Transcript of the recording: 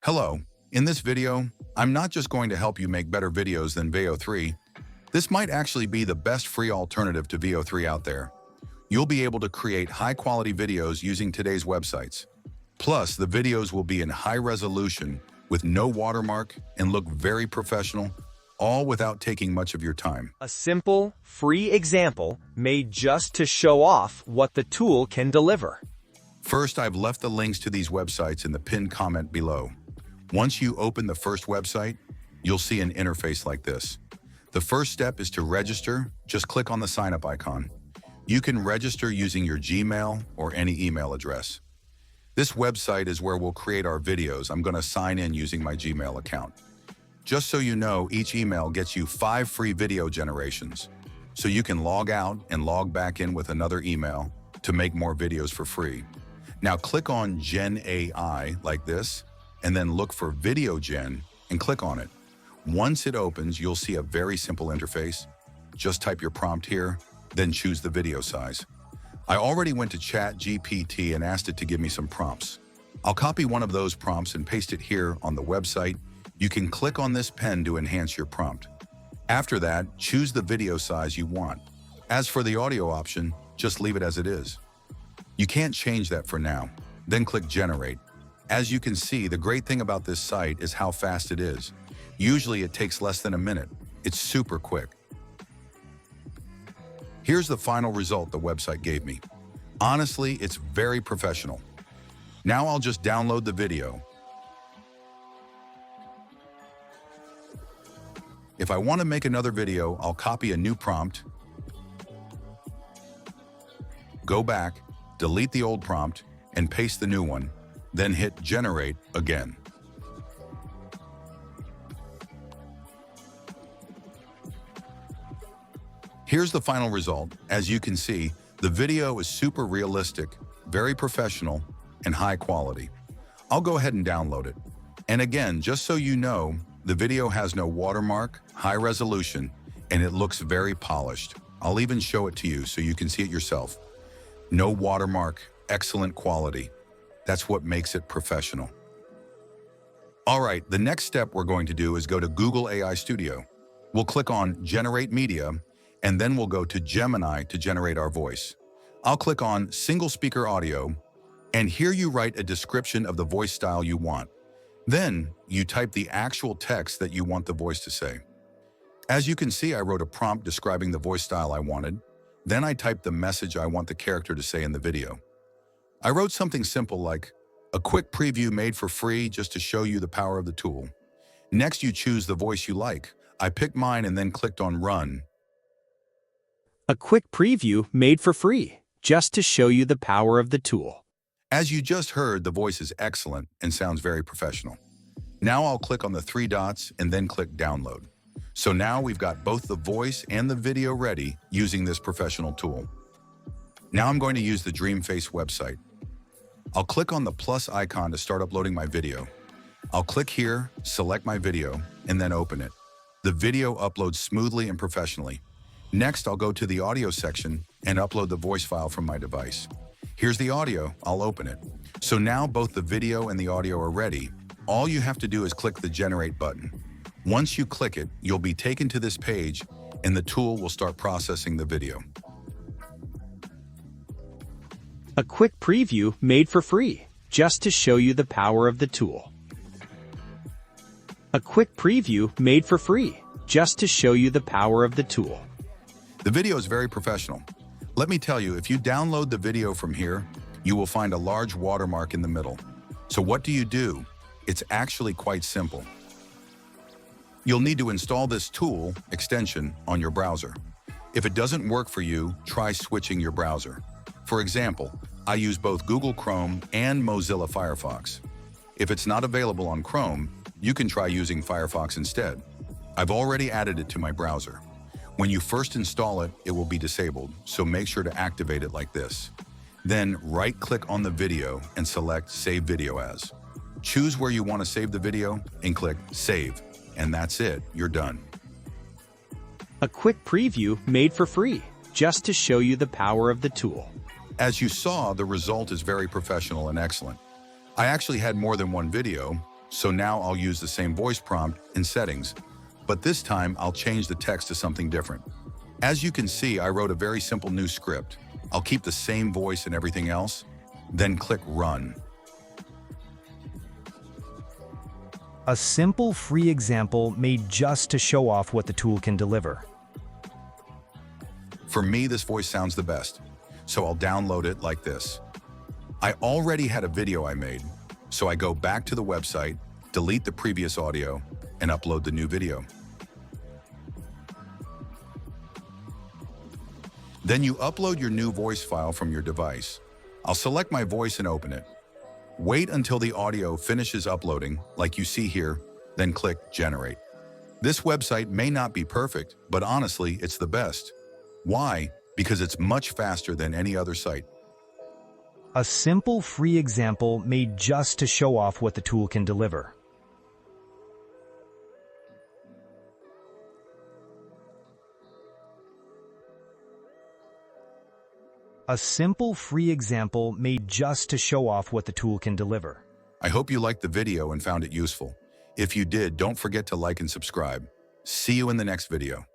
Hello. In this video, I'm not just going to help you make better videos than Veo3. This might actually be the best free alternative to Veo3 out there. You'll be able to create high-quality videos using today's websites. Plus, the videos will be in high resolution with no watermark and look very professional, all without taking much of your time. A simple, free example made just to show off what the tool can deliver. First, I've left the links to these websites in the pinned comment below. Once you open the first website, you'll see an interface like this. The first step is to register. Just click on the sign up icon. You can register using your Gmail or any email address. This website is where we'll create our videos. I'm going to sign in using my Gmail account. Just so you know, each email gets you 5 free video generations. So you can log out and log back in with another email to make more videos for free. Now click on Gen AI like this, and then look for Video Gen and click on it. Once it opens, you'll see a very simple interface. Just type your prompt here, then choose the video size. I already went to ChatGPT and asked it to give me some prompts. I'll copy one of those prompts and paste it here on the website. You can click on this pen to enhance your prompt. After that, choose the video size you want. As for the audio option, just leave it as it is. You can't change that for now. Then click Generate. As you can see, the great thing about this site is how fast it is. Usually it takes less than a minute. It's super quick. Here's the final result the website gave me. Honestly, it's very professional. Now I'll just download the video. If I want to make another video, I'll copy a new prompt, go back, delete the old prompt, and paste the new one, then hit Generate again. Here's the final result. As you can see, the video is super realistic, very professional, and high quality. I'll go ahead and download it. And again, just so you know, the video has no watermark, high resolution, and it looks very polished. I'll even show it to you so you can see it yourself. No watermark, excellent quality. That's what makes it professional. All right, the next step we're going to do is go to Google AI Studio. We'll click on Generate Media, and then we'll go to Gemini to generate our voice. I'll click on Single Speaker Audio, and here you write a description of the voice style you want. Then you type the actual text that you want the voice to say. As you can see, I wrote a prompt describing the voice style I wanted. Then I typed the message I want the character to say in the video. I wrote something simple like, a quick preview made for free just to show you the power of the tool. Next, you choose the voice you like. I picked mine and then clicked on Run. A quick preview made for free, just to show you the power of the tool. As you just heard, the voice is excellent and sounds very professional. Now I'll click on the 3 dots and then click Download. So now we've got both the voice and the video ready using this professional tool. Now I'm going to use the DreamFace website. I'll click on the plus icon to start uploading my video. I'll click here, select my video, and then open it. The video uploads smoothly and professionally. Next, I'll go to the audio section and upload the voice file from my device. Here's the audio. I'll open it. So now both the video and the audio are ready. All you have to do is click the Generate button. Once you click it, you'll be taken to this page and the tool will start processing the video. A quick preview made for free, just to show you the power of the tool. A quick preview made for free, just to show you the power of the tool. The video is very professional. Let me tell you, if you download the video from here, you will find a large watermark in the middle. So what do? It's actually quite simple. You'll need to install this tool extension on your browser. If it doesn't work for you, try switching your browser. For example, I use both Google Chrome and Mozilla Firefox. If it's not available on Chrome, you can try using Firefox instead. I've already added it to my browser. When you first install it, it will be disabled, so make sure to activate it like this. Then right-click on the video and select Save Video As. Choose where you want to save the video and click Save, and that's it, you're done. A quick preview made for free, just to show you the power of the tool. As you saw, the result is very professional and excellent. I actually had more than one video, So now I'll use the same voice prompt in settings, but this time I'll change the text to something different. As you can see, I wrote a very simple new script. I'll keep the same voice and everything else, then click Run. A simple free example made just to show off what the tool can deliver. For me, this voice sounds the best, so I'll download it like this. I already had a video I made, so I go back to the website, delete the previous audio, and upload the new video. Then you upload your new voice file from your device. I'll select my voice and open it. Wait until the audio finishes uploading, like you see here, then click Generate. This website may not be perfect, but honestly, it's the best. Why? Because it's much faster than any other site. A simple free example made just to show off what the tool can deliver. A simple free example made just to show off what the tool can deliver. I hope you liked the video and found it useful. If you did, don't forget to like and subscribe. See you in the next video.